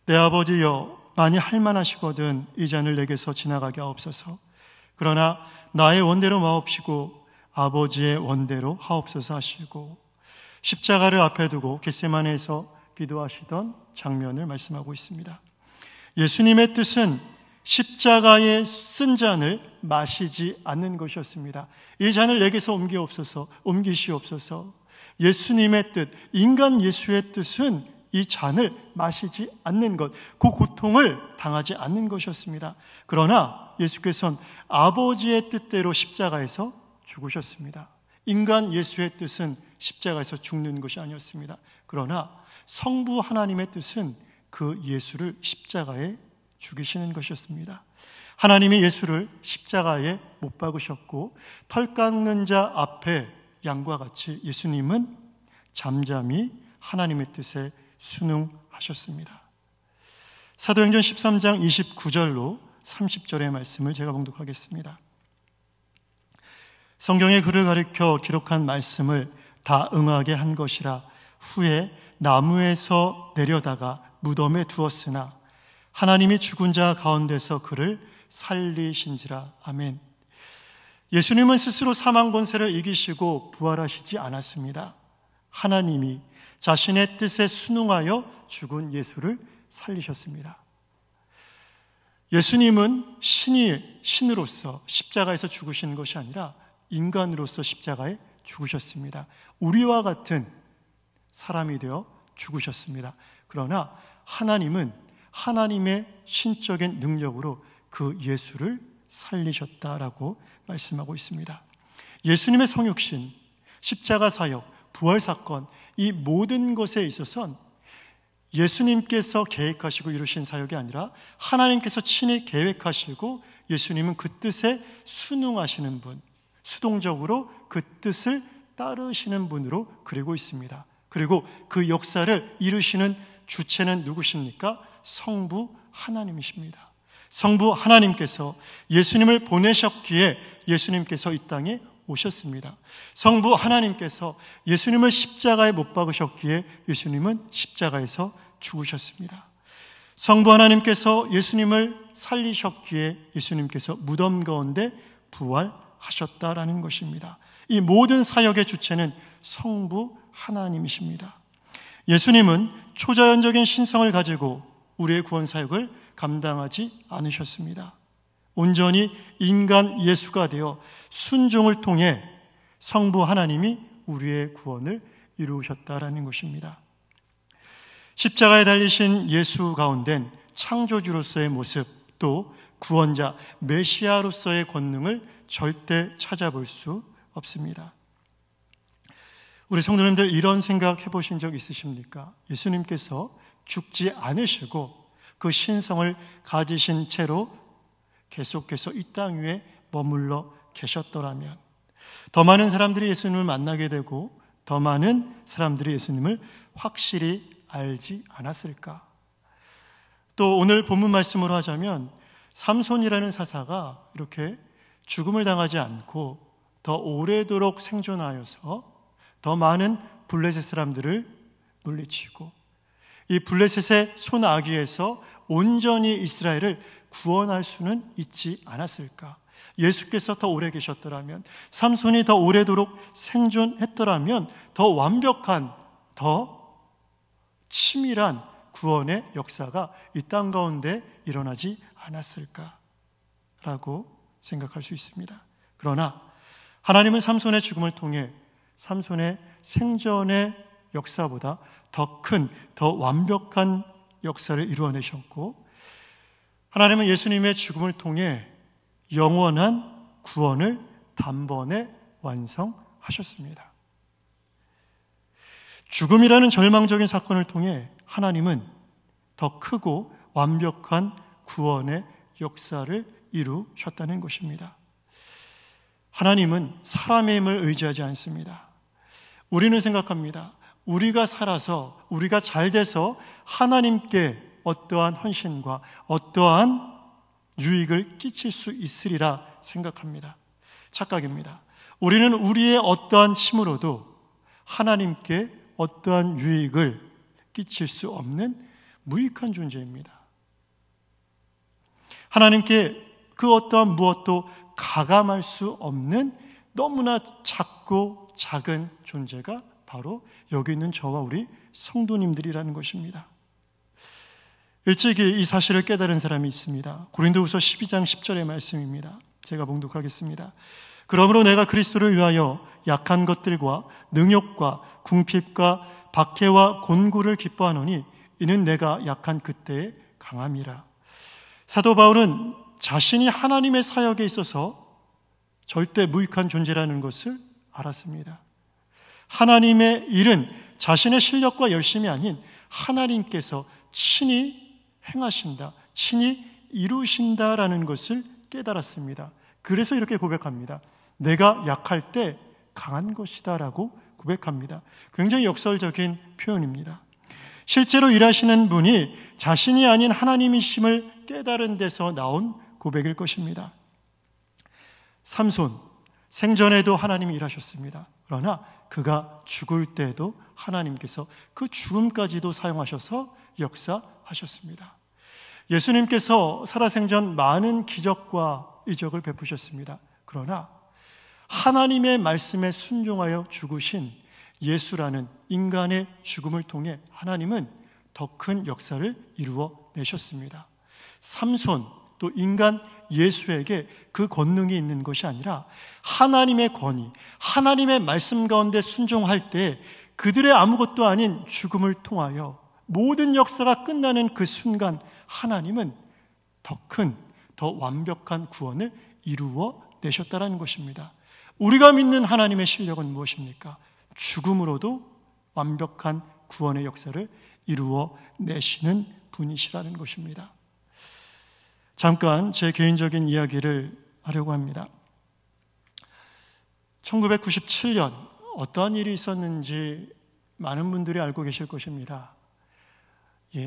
내 아버지여 만일 할만하시거든 이 잔을 내게서 지나가게 하옵소서. 그러나 나의 원대로 마옵시고 아버지의 원대로 하옵소서 하시고, 십자가를 앞에 두고 겟세마네에서 기도하시던 장면을 말씀하고 있습니다. 예수님의 뜻은 십자가에 쓴 잔을 마시지 않는 것이었습니다. 이 잔을 내게서 옮기시옵소서. 예수님의 뜻, 인간 예수의 뜻은 이 잔을 마시지 않는 것, 그 고통을 당하지 않는 것이었습니다. 그러나 예수께서는 아버지의 뜻대로 십자가에서 죽으셨습니다. 인간 예수의 뜻은 십자가에서 죽는 것이 아니었습니다. 그러나 성부 하나님의 뜻은 그 예수를 십자가에 죽이시는 것이었습니다. 하나님이 예수를 십자가에 못 박으셨고 털 깎는 자 앞에 양과 같이 예수님은 잠잠히 하나님의 뜻에 순응하셨습니다. 사도행전 13장 29절로 30절의 말씀을 제가 봉독하겠습니다. 성경의 글을 가리켜 기록한 말씀을 다 응하게 한 것이라. 후에 나무에서 내려다가 무덤에 두었으나 하나님이 죽은 자 가운데서 그를 살리신지라. 아멘. 예수님은 스스로 사망 권세를 이기시고 부활하시지 않았습니다. 하나님이 자신의 뜻에 순응하여 죽은 예수를 살리셨습니다. 예수님은 신으로서 십자가에서 죽으신 것이 아니라 인간으로서 십자가에 죽으셨습니다. 우리와 같은 사람이 되어 죽으셨습니다. 그러나 하나님은 하나님의 신적인 능력으로 그 예수를 살리셨다라고 말씀하고 있습니다. 예수님의 성육신, 십자가 사역, 부활 사건, 이 모든 것에 있어서는 예수님께서 계획하시고 이루신 사역이 아니라 하나님께서 친히 계획하시고 예수님은 그 뜻에 순응하시는 분, 수동적으로 그 뜻을 따르시는 분으로 그리고 있습니다. 그리고 그 역사를 이루시는 주체는 누구십니까? 성부 하나님이십니다. 성부 하나님께서 예수님을 보내셨기에 예수님께서 이 땅에 오셨습니다. 성부 하나님께서 예수님을 십자가에 못 박으셨기에 예수님은 십자가에서 죽으셨습니다. 성부 하나님께서 예수님을 살리셨기에 예수님께서 무덤 가운데 부활하셨다라는 것입니다. 이 모든 사역의 주체는 성부 하나님이십니다. 예수님은 초자연적인 신성을 가지고 우리의 구원 사역을 감당하지 않으셨습니다. 온전히 인간 예수가 되어 순종을 통해 성부 하나님이 우리의 구원을 이루셨다라는 것입니다. 십자가에 달리신 예수 가운데는 창조주로서의 모습, 또 구원자, 메시아로서의 권능을 절대 찾아볼 수 없습니다. 우리 성도님들 이런 생각 해보신 적 있으십니까? 예수님께서 죽지 않으시고 그 신성을 가지신 채로 계속해서 이 땅 위에 머물러 계셨더라면 더 많은 사람들이 예수님을 만나게 되고 더 많은 사람들이 예수님을 확실히 알지 않았을까? 또 오늘 본문 말씀으로 하자면 삼손이라는 사사가 이렇게 죽음을 당하지 않고 더 오래도록 생존하여서 더 많은 블레셋 사람들을 물리치고 이 블레셋의 손아귀에서 온전히 이스라엘을 구원할 수는 있지 않았을까? 예수께서 더 오래 계셨더라면, 삼손이 더 오래도록 생존했더라면 더 완벽한, 더 치밀한 구원의 역사가 이 땅 가운데 일어나지 않았을까라고 생각할 수 있습니다. 그러나 하나님은 삼손의 죽음을 통해 삼손의 생전의 역사보다 더 큰, 더 완벽한 역사를 이루어내셨고, 하나님은 예수님의 죽음을 통해 영원한 구원을 단번에 완성하셨습니다. 죽음이라는 절망적인 사건을 통해 하나님은 더 크고 완벽한 구원의 역사를 이루셨다는 것입니다. 하나님은 사람의 힘을 의지하지 않습니다. 우리는 생각합니다. 우리가 살아서, 우리가 잘 돼서 하나님께 어떠한 헌신과 어떠한 유익을 끼칠 수 있으리라 생각합니다. 착각입니다. 우리는 우리의 어떠한 힘으로도 하나님께 어떠한 유익을 끼칠 수 없는 무익한 존재입니다. 하나님께 그 어떠한 무엇도 가감할 수 없는 너무나 작고 작은 존재가 바로 여기 있는 저와 우리 성도님들이라는 것입니다. 일찍이 이 사실을 깨달은 사람이 있습니다. 고린도후서 12장 10절의 말씀입니다. 제가 봉독하겠습니다. 그러므로 내가 그리스도를 위하여 약한 것들과 능욕과 궁핍과 박해와 곤고를 기뻐하노니 이는 내가 약한 그때의 강함이라. 사도 바울은 자신이 하나님의 사역에 있어서 절대 무익한 존재라는 것을 알았습니다. 하나님의 일은 자신의 실력과 열심이 아닌 하나님께서 친히 행하신다, 친히 이루신다라는 것을 깨달았습니다. 그래서 이렇게 고백합니다. 내가 약할 때 강한 것이다 라고 고백합니다. 굉장히 역설적인 표현입니다. 실제로 일하시는 분이 자신이 아닌 하나님이심을 깨달은 데서 나온 고백일 것입니다. 삼손, 생전에도 하나님이 일하셨습니다. 그러나 그가 죽을 때도 하나님께서 그 죽음까지도 사용하셔서 역사하셨습니다. 예수님께서 살아생전 많은 기적과 이적을 베푸셨습니다. 그러나 하나님의 말씀에 순종하여 죽으신 예수라는 인간의 죽음을 통해 하나님은 더 큰 역사를 이루어 내셨습니다. 삼손, 또 인간 예수에게 그 권능이 있는 것이 아니라 하나님의 권위, 하나님의 말씀 가운데 순종할 때 그들의 아무것도 아닌 죽음을 통하여 모든 역사가 끝나는 그 순간 하나님은 더 큰, 더 완벽한 구원을 이루어 내셨다는 것입니다. 우리가 믿는 하나님의 실력은 무엇입니까? 죽음으로도 완벽한 구원의 역사를 이루어 내시는 분이시라는 것입니다. 잠깐 제 개인적인 이야기를 하려고 합니다. 1997년 어떠한 일이 있었는지 많은 분들이 알고 계실 것입니다.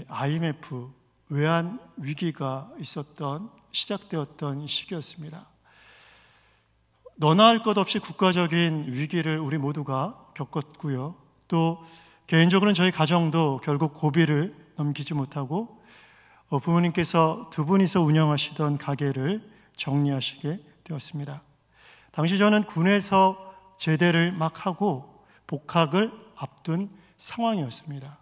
IMF 외환 위기가 시작되었던 시기였습니다. 너나 할 것 없이 국가적인 위기를 우리 모두가 겪었고요. 또 개인적으로는 저희 가정도 결국 고비를 넘기지 못하고 부모님께서 두 분이서 운영하시던 가게를 정리하시게 되었습니다. 당시 저는 군에서 제대를 막 하고 복학을 앞둔 상황이었습니다.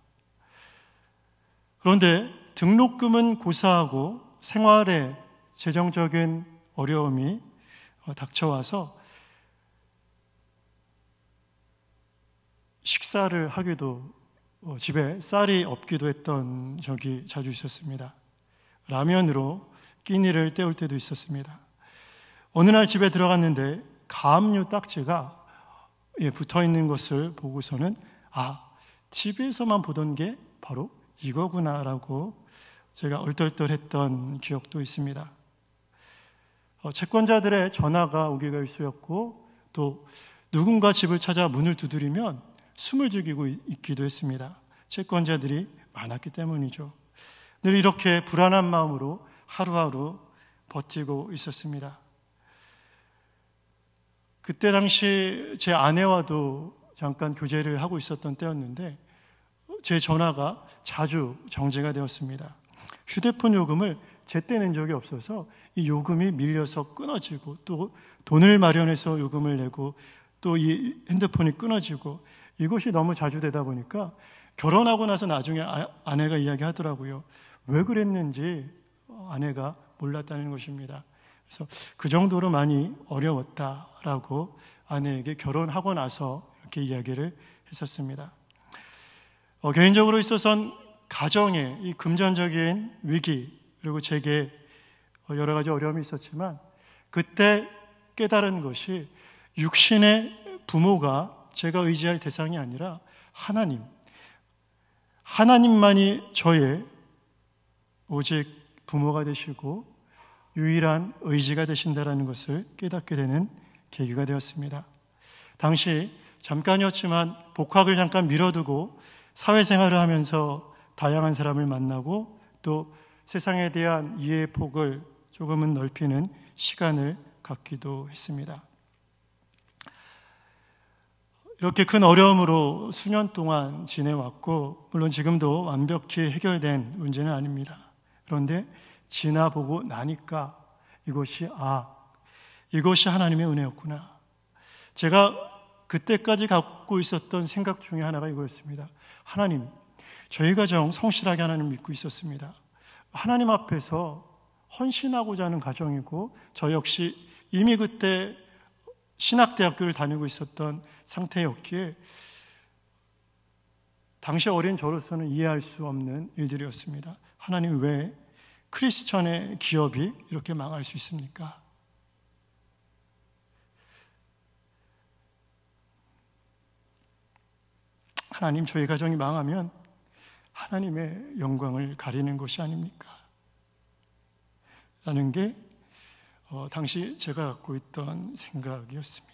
그런데 등록금은 고사하고 생활에 재정적인 어려움이 닥쳐와서 식사를 하기도 집에 쌀이 없기도 했던 적이 자주 있었습니다. 라면으로 끼니를 때울 때도 있었습니다. 어느 날 집에 들어갔는데 가압류 딱지가 붙어 있는 것을 보고서는 TV에서만 보던 게 바로 이거구나라고 제가 얼떨떨했던 기억도 있습니다. 채권자들의 전화가 오기가 일쑤였고 또 누군가 집을 찾아 문을 두드리면 숨을 죽이고 있기도 했습니다. 채권자들이 많았기 때문이죠. 늘 이렇게 불안한 마음으로 하루하루 버티고 있었습니다. 그때 당시 제 아내와도 잠깐 교제를 하고 있었던 때였는데 제 전화가 자주 정지가 되었습니다. 휴대폰 요금을 제때 낸 적이 없어서 이 요금이 밀려서 끊어지고 또 돈을 마련해서 요금을 내고 또 이 핸드폰이 끊어지고 이것이 너무 자주 되다 보니까 결혼하고 나서 나중에 아내가 이야기하더라고요. 왜 그랬는지 아내가 몰랐다는 것입니다. 그래서 그 정도로 많이 어려웠다라고 아내에게 결혼하고 나서 이렇게 이야기를 했었습니다. 개인적으로 있어서는 가정의 이 금전적인 위기 그리고 제게 여러 가지 어려움이 있었지만 그때 깨달은 것이 육신의 부모가 제가 의지할 대상이 아니라 하나님만이 저의 오직 부모가 되시고 유일한 의지가 되신다라는 것을 깨닫게 되는 계기가 되었습니다. 당시 잠깐이었지만 복학을 잠깐 미뤄두고 사회생활을 하면서 다양한 사람을 만나고 또 세상에 대한 이해의 폭을 조금은 넓히는 시간을 갖기도 했습니다. 이렇게 큰 어려움으로 수년 동안 지내왔고 물론 지금도 완벽히 해결된 문제는 아닙니다. 그런데 지나보고 나니까 이것이 하나님의 은혜였구나. 제가 그때까지 갖고 있었던 생각 중에 하나가 이거였습니다. 하나님, 저희 가정 성실하게 하나님 믿고 있었습니다. 하나님 앞에서 헌신하고자 하는 가정이고 저 역시 이미 그때 신학대학교를 다니고 있었던 상태였기에 당시 어린 저로서는 이해할 수 없는 일들이었습니다. 하나님, 왜 크리스천의 기업이 이렇게 망할 수 있습니까? 하나님, 저희 가정이 망하면 하나님의 영광을 가리는 것이 아닙니까? 라는 게 당시 제가 갖고 있던 생각이었습니다.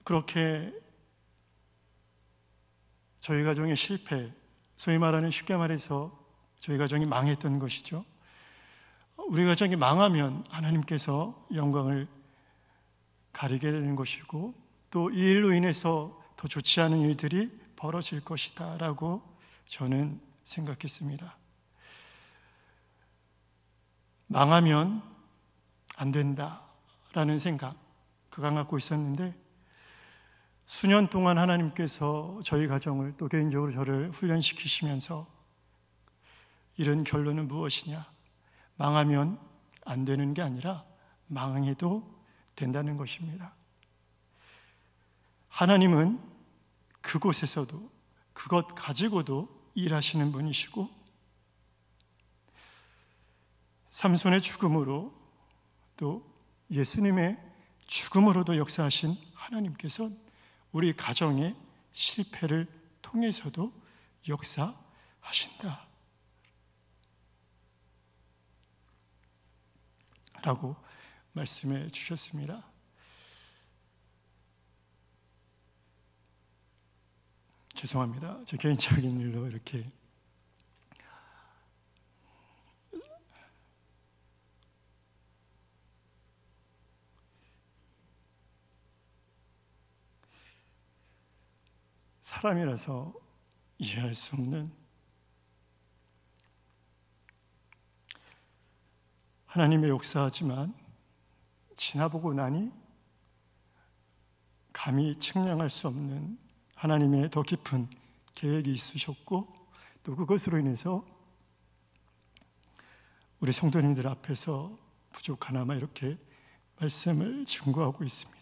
그렇게 저희 가정의 실패, 소위 말하는 쉽게 말해서 저희 가정이 망했던 것이죠. 우리 가정이 망하면 하나님께서 영광을 가리게 되는 것이고 또 이 일로 인해서 더 좋지 않은 일들이 벌어질 것이다 라고 저는 생각했습니다. 망하면 안 된다라는 생각 그간 갖고 있었는데 수년 동안 하나님께서 저희 가정을 또 개인적으로 저를 훈련시키시면서 이런 결론은 무엇이냐? 망하면 안 되는 게 아니라 망해도 된다는 것입니다. 하나님은 그곳에서도 그것 가지고도 일하시는 분이시고 삼손의 죽음으로 또 예수님의 죽음으로도 역사하신 하나님께서 우리 가정의 실패를 통해서도 역사하신다 라고 말씀해 주셨습니다. 죄송합니다. 제 개인적인 일로 이렇게 사람이라서 이해할 수 없는 하나님의 역사하지만 지나보고 나니 감히 측량할 수 없는 하나님의 더 깊은 계획이 있으셨고 또 그것으로 인해서 우리 성도님들 앞에서 부족하나마 이렇게 말씀을 증거하고 있습니다.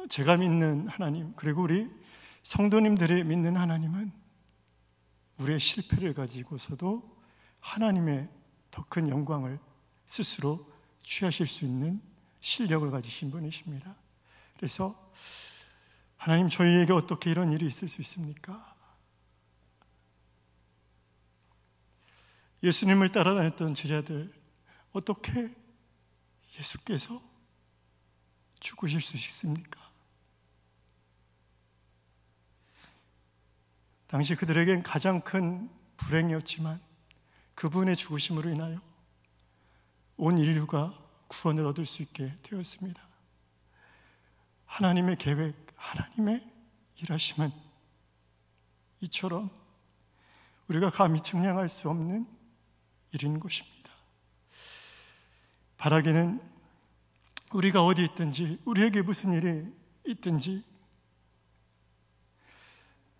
제가 믿는 하나님 그리고 우리 성도님들이 믿는 하나님은 우리의 실패를 가지고서도 하나님의 더 큰 영광을 스스로 취하실 수 있는 실력을 가지신 분이십니다. 그래서 하나님 저희에게 어떻게 이런 일이 있을 수 있습니까? 예수님을 따라다녔던 제자들 어떻게 예수께서 죽으실 수 있습니까? 당시 그들에겐 가장 큰 불행이었지만 그분의 죽으심으로 인하여 온 인류가 구원을 얻을 수 있게 되었습니다. 하나님의 계획, 하나님의 일하심은 이처럼 우리가 감히 측량할 수 없는 일인 것입니다. 바라기는 우리가 어디 있든지 우리에게 무슨 일이 있든지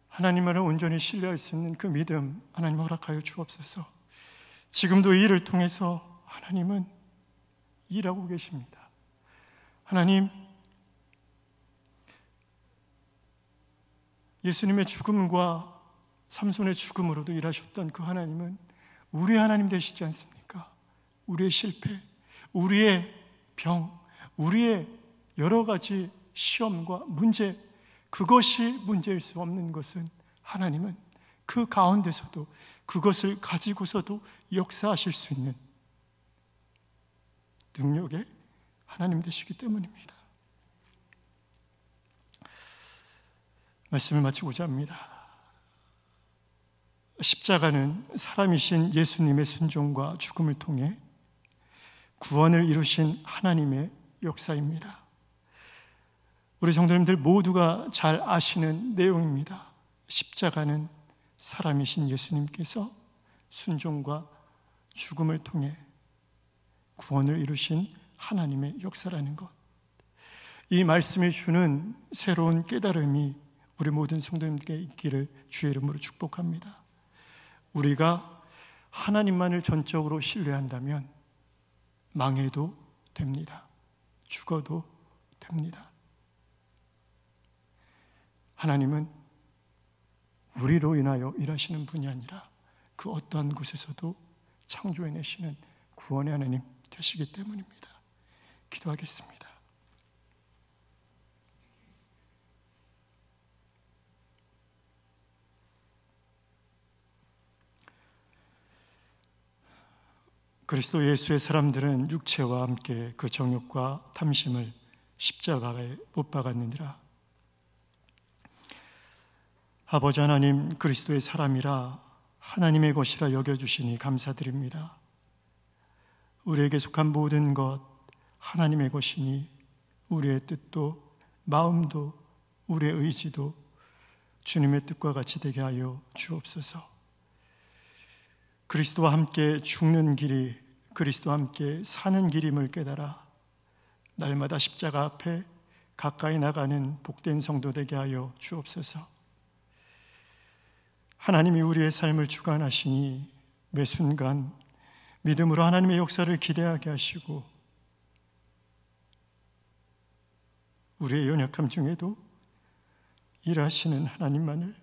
하나님을 온전히 신뢰할 수 있는 그 믿음 하나님 허락하여 주옵소서. 지금도 이 일을 통해서 하나님은 일하고 계십니다. 하나님, 예수님의 죽음과 삼손의 죽음으로도 일하셨던 그 하나님은 우리 하나님 되시지 않습니까? 우리의 실패, 우리의 병, 우리의 여러 가지 시험과 문제, 그것이 문제일 수 없는 것은 하나님은 그 가운데서도 그것을 가지고서도 역사하실 수 있는 능력의 하나님 되시기 때문입니다. 말씀을 마치고자 합니다. 십자가는 사람이신 예수님의 순종과 죽음을 통해 구원을 이루신 하나님의 역사입니다. 우리 성도님들 모두가 잘 아시는 내용입니다. 십자가는 사람이신 예수님께서 순종과 죽음을 통해 구원을 이루신 하나님의 역사라는 것. 이 말씀이 주는 새로운 깨달음이 우리 모든 성도님들에게 있기를 주의 이름으로 축복합니다. 우리가 하나님만을 전적으로 신뢰한다면 망해도 됩니다. 죽어도 됩니다. 하나님은 우리로 인하여 일하시는 분이 아니라 그 어떠한 곳에서도 창조해내시는 구원의 하나님 되시기 때문입니다. 기도하겠습니다. 그리스도 예수의 사람들은 육체와 함께 그 정욕과 탐심을 십자가에 못 박았느니라. 아버지 하나님, 그리스도의 사람이라 하나님의 것이라 여겨주시니 감사드립니다. 우리에게 속한 모든 것 하나님의 것이니 우리의 뜻도 마음도 우리의 의지도 주님의 뜻과 같이 되게 하여 주옵소서. 그리스도와 함께 죽는 길이 그리스도와 함께 사는 길임을 깨달아 날마다 십자가 앞에 가까이 나가는 복된 성도 되게 하여 주옵소서. 하나님이 우리의 삶을 주관하시니 매 순간 믿음으로 하나님의 역사를 기대하게 하시고 우리의 연약함 중에도 일하시는 하나님만을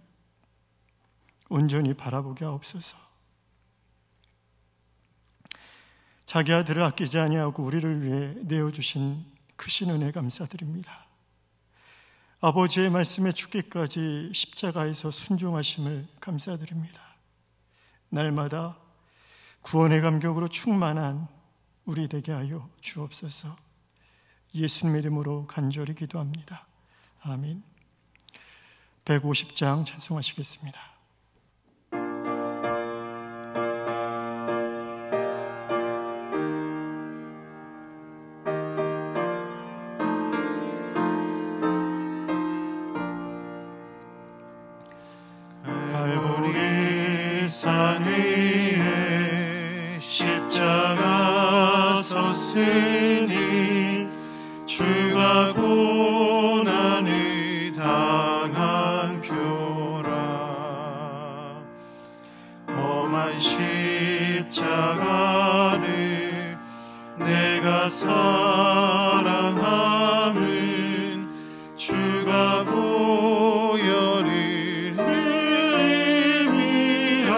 온전히 바라보게 하옵소서. 자기 아들을 아끼지 아니하고 우리를 위해 내어주신 크신 은혜 감사드립니다. 아버지의 말씀에 죽기까지 십자가에서 순종하심을 감사드립니다. 날마다 구원의 감격으로 충만한 우리 되게 하여 주옵소서. 예수님의 이름으로 간절히 기도합니다. 아멘. 150장 찬송하시겠습니다. 갈보리 산 위에 십자가 섰으니 주가 고난을 당한 표라. 험한 십자가를 내가 사랑함은 주가 보혈을 흘림이라.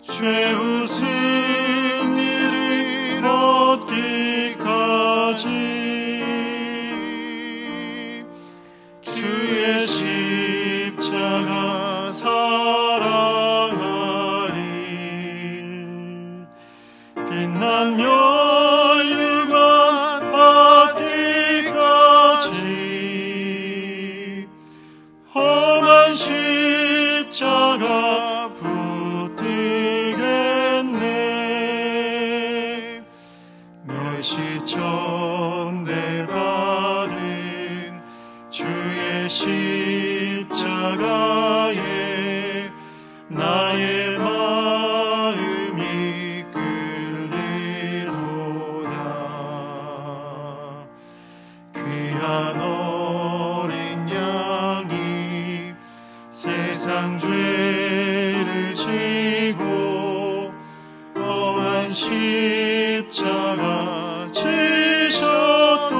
죄 웃은 일을 얻기까지 주의 십자가 사랑하리. 빛나며 유관 받기까지 험한 십자가 붙들겠네. 멸시천대 받은 주의 십자가에 나의 마음이 끌리도다. 귀한 어린 양이 세상 죄를 지고 험한 십자가 지셨도다.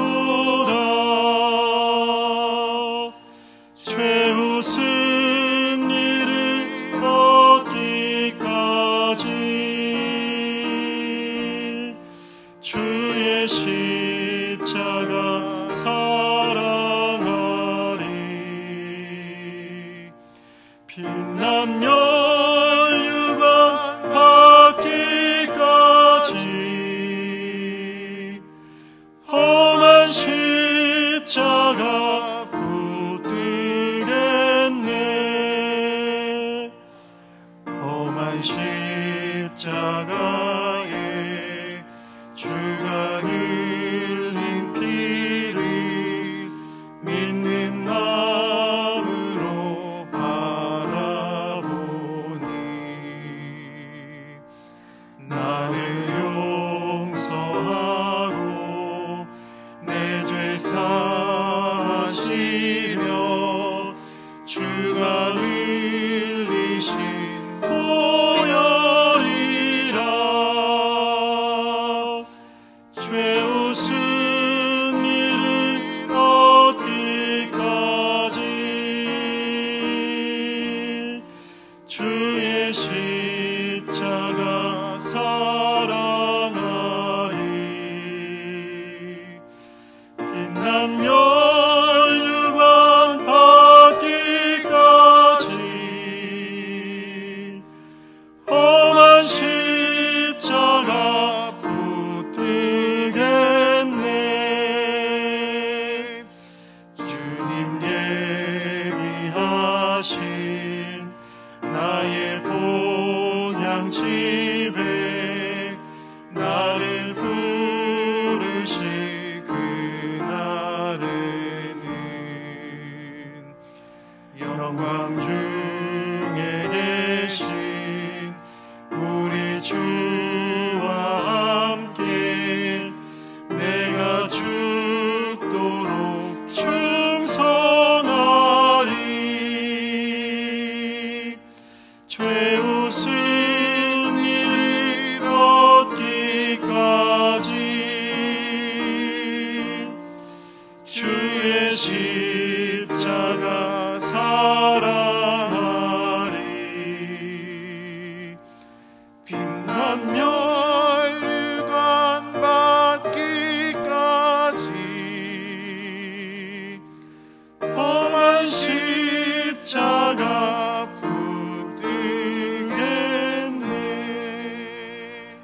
죄 웃은 일을 얻기까지 주의 십자가 사랑하리. 빛나며 유관 받기까지 험한 십자가 붙들겠네. 험한 십자가에 주가 흘린 피를 믿는 마음으로 바라보니 나를 용서하고 내 죄 사하시려 주가 흘리신 보혈이라. 죄 웃은 일을 얻기까지 주의 십자가 사랑하리. 빛나며 유관 받기까지 험한 십자가 십자가 사랑하리. 빛나며 유관 받기까지 험한 십자가 붙들겠네.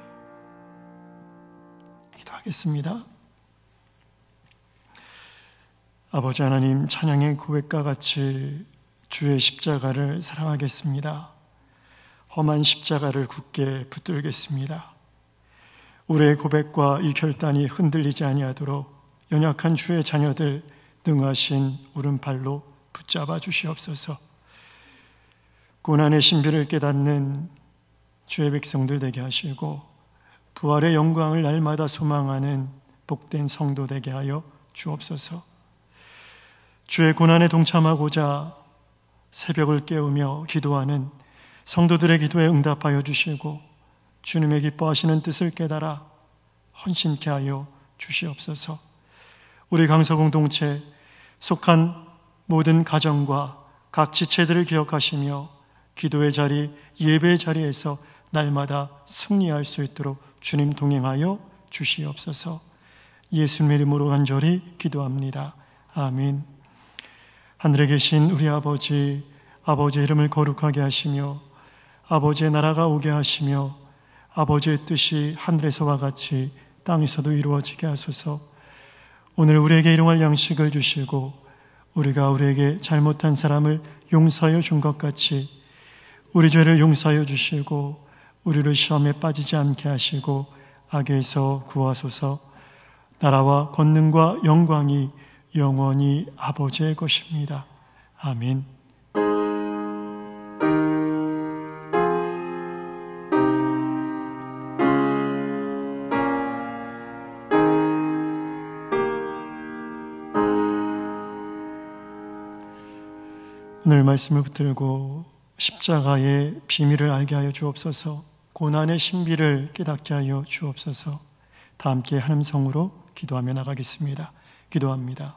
기도하겠습니다. 아버지 하나님, 찬양의 고백과 같이 주의 십자가를 사랑하겠습니다. 험한 십자가를 굳게 붙들겠습니다. 우리의 고백과 이 결단이 흔들리지 아니하도록 연약한 주의 자녀들 능하신 오른팔로 붙잡아 주시옵소서. 고난의 신비를 깨닫는 주의 백성들 되게 하시고 부활의 영광을 날마다 소망하는 복된 성도 되게 하여 주옵소서. 주의 고난에 동참하고자 새벽을 깨우며 기도하는 성도들의 기도에 응답하여 주시고 주님의 기뻐하시는 뜻을 깨달아 헌신케 하여 주시옵소서. 우리 강서 공동체 속한 모든 가정과 각 지체들을 기억하시며 기도의 자리, 예배의 자리에서 날마다 승리할 수 있도록 주님 동행하여 주시옵소서. 예수님의 이름으로 간절히 기도합니다. 아멘. 하늘에 계신 우리 아버지, 아버지의 이름을 거룩하게 하시며 아버지의 나라가 오게 하시며 아버지의 뜻이 하늘에서와 같이 땅에서도 이루어지게 하소서. 오늘 우리에게 일용할 양식을 주시고 우리가 우리에게 잘못한 사람을 용서하여 준 것 같이 우리 죄를 용서하여 주시고 우리를 시험에 빠지지 않게 하시고 악에서 구하소서. 나라와 권능과 영광이 영원히 아버지의 것입니다. 아멘. 오늘 말씀을 붙들고 십자가의 비밀을 알게 하여 주옵소서. 고난의 신비를 깨닫게 하여 주옵소서. 다 함께 한 음성으로 기도하며 나가겠습니다. 기도합니다.